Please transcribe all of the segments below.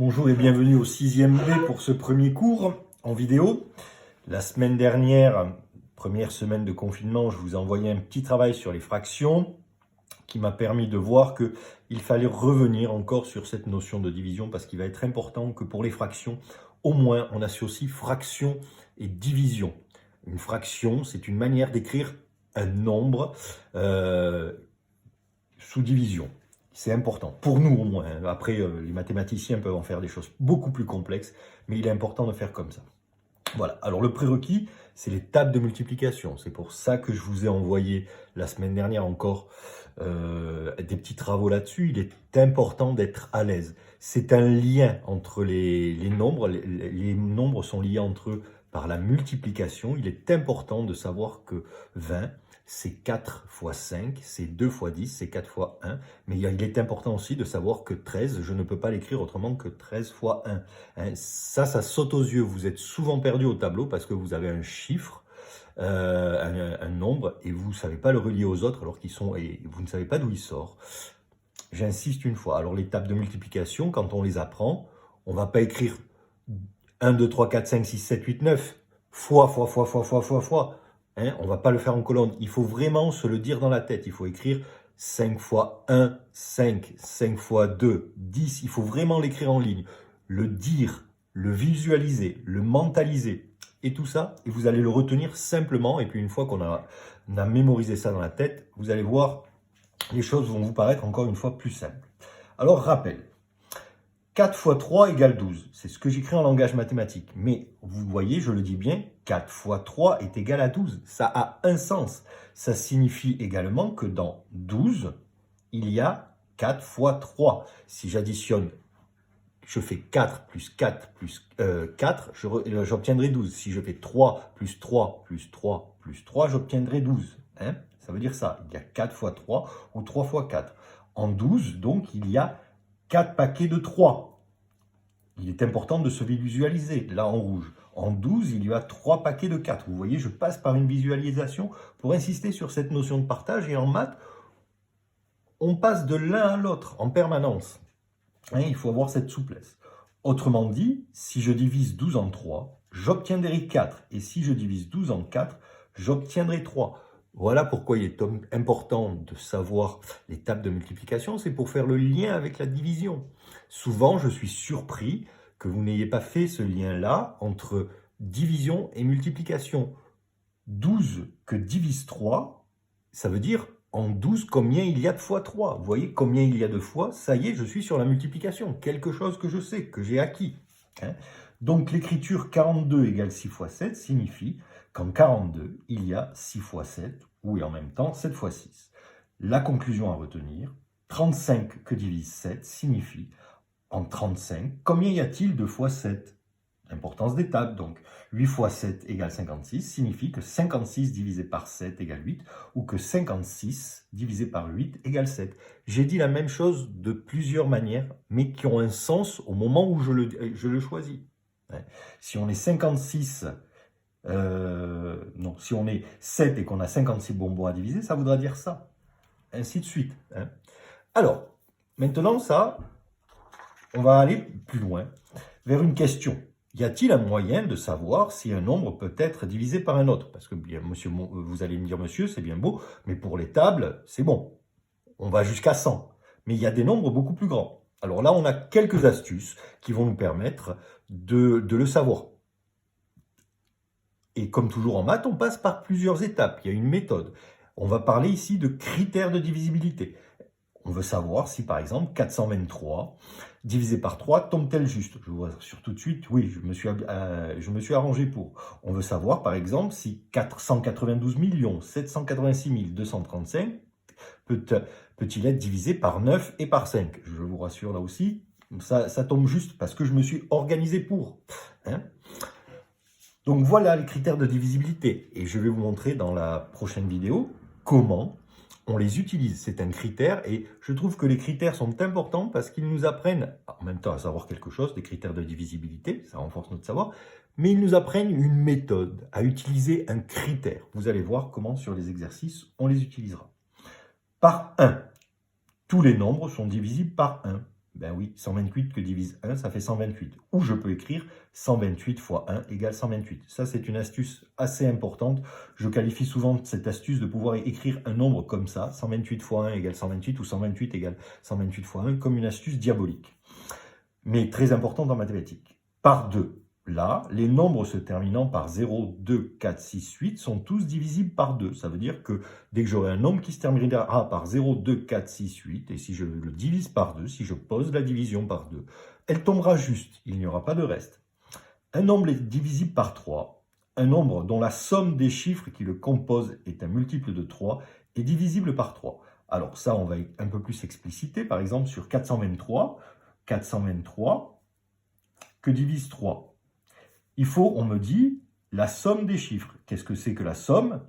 Bonjour et bienvenue au 6e B pour ce premier cours en vidéo. La semaine dernière, première semaine de confinement, je vous ai envoyé un petit travail sur les fractions qui m'a permis de voir qu'il fallait revenir encore sur cette notion de division parce qu'il va être important que pour les fractions, au moins on associe fraction et division. Une fraction, c'est une manière d'écrire un nombre sous division. C'est important, pour nous au moins. Après, les mathématiciens peuvent en faire des choses beaucoup plus complexes, mais il est important de faire comme ça. Voilà, alors le prérequis, c'est les tables de multiplication. C'est pour ça que je vous ai envoyé la semaine dernière encore des petits travaux là-dessus. Il est important d'être à l'aise. C'est un lien entre les nombres. Les nombres sont liés entre eux par la multiplication. Il est important de savoir que 20, c'est 4 fois 5, c'est 2 fois 10, c'est 4 fois 1. Mais il est important aussi de savoir que 13, je ne peux pas l'écrire autrement que 13 fois 1. Hein, ça saute aux yeux. Vous êtes souvent perdu au tableau parce que vous avez un chiffre, un nombre, et vous ne savez pas le relier aux autres alors qu'ils sont, et vous ne savez pas d'où il sort. J'insiste une fois. Alors les tables de multiplication, quand on les apprend, on ne va pas écrire 1, 2, 3, 4, 5, 6, 7, 8, 9, fois. Hein, on ne va pas le faire en colonne. Il faut vraiment se le dire dans la tête. Il faut écrire 5 fois 1, 5, 5 fois 2, 10. Il faut vraiment l'écrire en ligne. Le dire, le visualiser, le mentaliser. Et tout ça, et vous allez le retenir simplement. Et puis une fois qu'on a mémorisé ça dans la tête, vous allez voir, les choses vont vous paraître encore une fois plus simples. Alors rappel. 4 fois 3 égale 12. C'est ce que j'écris en langage mathématique. Mais vous voyez, je le dis bien, 4 fois 3 est égal à 12. Ça a un sens. Ça signifie également que dans 12, il y a 4 fois 3. Si j'additionne, je fais 4 plus 4 plus 4, j'obtiendrai 12. Si je fais 3 plus 3 plus 3 plus 3, j'obtiendrai 12. Hein, ça veut dire ça. Il y a 4 fois 3 ou 3 fois 4. En 12, donc, il y a 4 paquets de 3. Il est important de se visualiser, là en rouge. En 12, il y a 3 paquets de 4. Vous voyez, je passe par une visualisation pour insister sur cette notion de partage. Et en maths, on passe de l'un à l'autre en permanence. Hein, il faut avoir cette souplesse. Autrement dit, si je divise 12 en 3, j'obtiendrai 4. Et si je divise 12 en 4, j'obtiendrai 3. Voilà pourquoi il est important de savoir les tables de multiplication, c'est pour faire le lien avec la division. Souvent, je suis surpris que vous n'ayez pas fait ce lien-là entre division et multiplication. 12 que divise 3, ça veut dire en 12 combien il y a de fois 3. Vous voyez combien il y a de fois, ça y est, je suis sur la multiplication. Quelque chose que je sais, que j'ai acquis. Hein. Donc l'écriture 42 égale 6 fois 7 signifie qu'en 42, il y a 6 fois 7, ou et en même temps 7 fois 6. La conclusion à retenir, 35 que divise 7 signifie, en 35, combien y a-t-il de fois 7 ? L'importance des tables, donc 8 fois 7 égale 56, signifie que 56 divisé par 7 égale 8, ou que 56 divisé par 8 égale 7. J'ai dit la même chose de plusieurs manières, mais qui ont un sens au moment où je le choisis. Si on est 56... non, si on est 7 et qu'on a 56 bonbons à diviser, ça voudra dire ça. Ainsi de suite. Hein. Alors, maintenant ça, on va aller plus loin, vers une question. Y a-t-il un moyen de savoir si un nombre peut être divisé par un autre? Parce que bien, monsieur, vous allez me dire, monsieur, c'est bien beau, mais pour les tables, c'est bon. On va jusqu'à 100. Mais il y a des nombres beaucoup plus grands. Alors là, on a quelques astuces qui vont nous permettre de le savoir. Et comme toujours en maths, on passe par plusieurs étapes. Il y a une méthode. On va parler ici de critères de divisibilité. On veut savoir si, par exemple, 423 divisé par 3 tombe-t-elle juste. Je vous rassure tout de suite, oui, je me suis arrangé pour. On veut savoir, par exemple, si 492 786 235 peut-il être divisé par 9 et par 5. Je vous rassure là aussi, ça tombe juste parce que je me suis organisé pour. Hein. Donc voilà les critères de divisibilité. Et je vais vous montrer dans la prochaine vidéo comment on les utilise. C'est un critère et je trouve que les critères sont importants parce qu'ils nous apprennent en même temps à savoir quelque chose, des critères de divisibilité, ça renforce notre savoir, mais ils nous apprennent une méthode, à utiliser un critère. Vous allez voir comment sur les exercices on les utilisera. Par 1, tous les nombres sont divisibles par 1. Ben oui, 128 que divise 1, ça fait 128. Ou je peux écrire 128 fois 1 égale 128. Ça, c'est une astuce assez importante. Je qualifie souvent cette astuce de pouvoir écrire un nombre comme ça, 128 fois 1 égale 128, ou 128 égale 128 fois 1, comme une astuce diabolique. Mais très importante en mathématiques. Par 2. Là, les nombres se terminant par 0, 2, 4, 6, 8 sont tous divisibles par 2. Ça veut dire que dès que j'aurai un nombre qui se terminera par 0, 2, 4, 6, 8, et si je le divise par 2, si je pose la division par 2, elle tombera juste, il n'y aura pas de reste. Un nombre est divisible par 3. Un nombre dont la somme des chiffres qui le composent est un multiple de 3 est divisible par 3. Alors ça, on va un peu plus expliciter. Par exemple, sur 423, que divise 3? Il faut, on me dit, la somme des chiffres. Qu'est-ce que c'est que la somme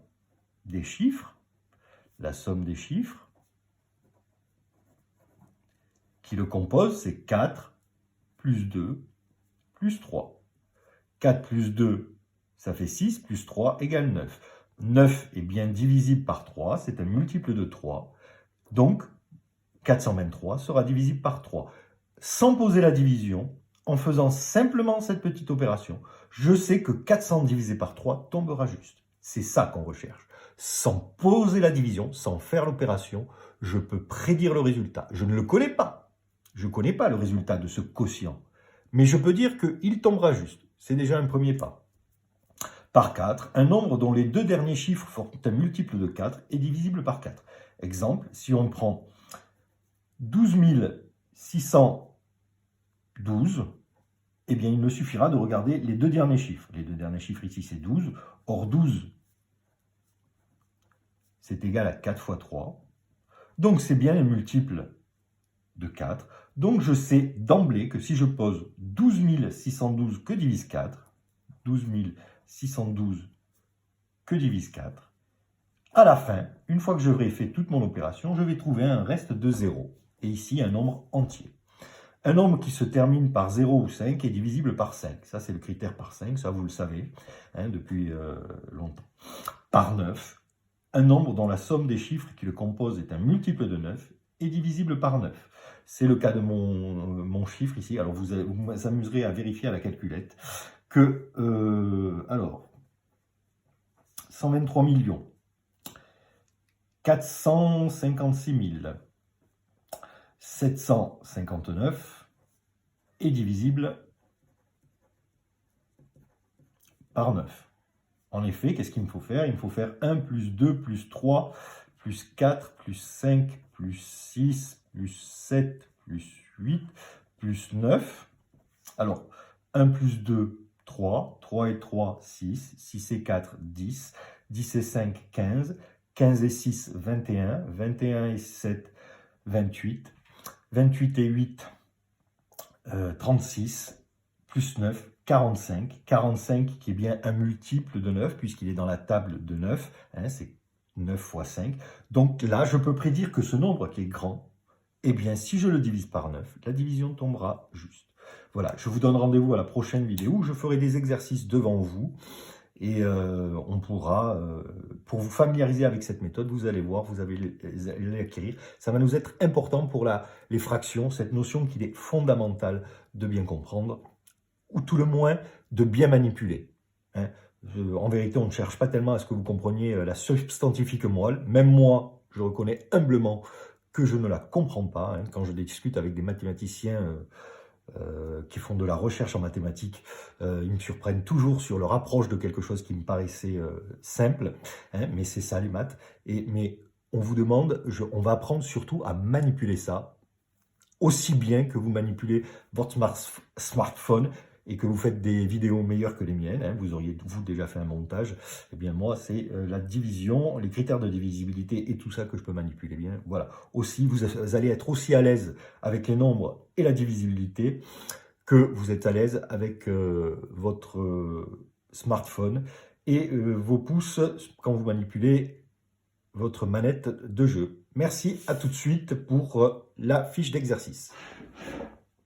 des chiffres? La somme des chiffres qui le composent, c'est 4 plus 2 plus 3. 4 plus 2, ça fait 6, plus 3 égale 9. 9 est bien divisible par 3, c'est un multiple de 3. Donc, 423 sera divisible par 3. Sans poser la division, en faisant simplement cette petite opération, je sais que 400 divisé par 3 tombera juste. C'est ça qu'on recherche. Sans poser la division, sans faire l'opération, je peux prédire le résultat. Je ne le connais pas. Je ne connais pas le résultat de ce quotient. Mais je peux dire qu'il tombera juste. C'est déjà un premier pas. Par 4, un nombre dont les deux derniers chiffres font un multiple de 4 est divisible par 4. Exemple, si on prend 12 612, eh bien, il me suffira de regarder les deux derniers chiffres. Les deux derniers chiffres ici, c'est 12. Or, 12, c'est égal à 4 fois 3. Donc, c'est bien un multiple de 4. Donc, je sais d'emblée que si je pose 12 612 que divise 4, 12 612 que divise 4, à la fin, une fois que j'aurai fait toute mon opération, je vais trouver un reste de 0. Et ici, un nombre entier. Un nombre qui se termine par 0 ou 5 est divisible par 5. Ça, c'est le critère par 5, ça vous le savez depuis longtemps. Par 9, un nombre dont la somme des chiffres qui le composent est un multiple de 9 est divisible par 9. C'est le cas de mon chiffre ici. Alors, vous vous amuserez à vérifier à la calculette que, 123 millions, 456 759 est divisible par 9. En effet, qu'est-ce qu'il me faut faire? Il me faut faire 1 plus 2 plus 3 plus 4 plus 5 plus 6 plus 7 plus 8 plus 9. Alors, 1 plus 2, 3. 3 et 3, 6. 6 et 4, 10. 10 et 5, 15. 15 et 6, 21. 21 et 7, 28. 28 et 8, 36. Plus 9, 45. 45 qui est bien un multiple de 9, puisqu'il est dans la table de 9. C'est 9 fois 5. Donc là, je peux prédire que ce nombre qui est grand, eh bien, si je le divise par 9, la division tombera juste. Voilà, je vous donne rendez-vous à la prochaine vidéo où je ferai des exercices devant vous. Et on pourra, pour vous familiariser avec cette méthode, vous allez voir, vous allez l'acquérir. Ça va nous être important pour les fractions, cette notion qu'il est fondamentale de bien comprendre, ou tout le moins de bien manipuler. En vérité, on ne cherche pas tellement à ce que vous compreniez la substantifique moelle. Même moi, je reconnais humblement que je ne la comprends pas. Quand je discute avec des mathématiciens qui font de la recherche en mathématiques, ils me surprennent toujours sur leur approche de quelque chose qui me paraissait simple, mais c'est ça les maths. Mais on vous demande, on va apprendre surtout à manipuler ça, aussi bien que vous manipulez votre smartphone et que vous faites des vidéos meilleures que les miennes, vous auriez vous déjà fait un montage, eh bien moi c'est la division, les critères de divisibilité et tout ça que je peux manipuler bien. Voilà, aussi vous allez être aussi à l'aise avec les nombres et la divisibilité que vous êtes à l'aise avec votre smartphone et vos pouces quand vous manipulez votre manette de jeu. Merci, à tout de suite pour la fiche d'exercice.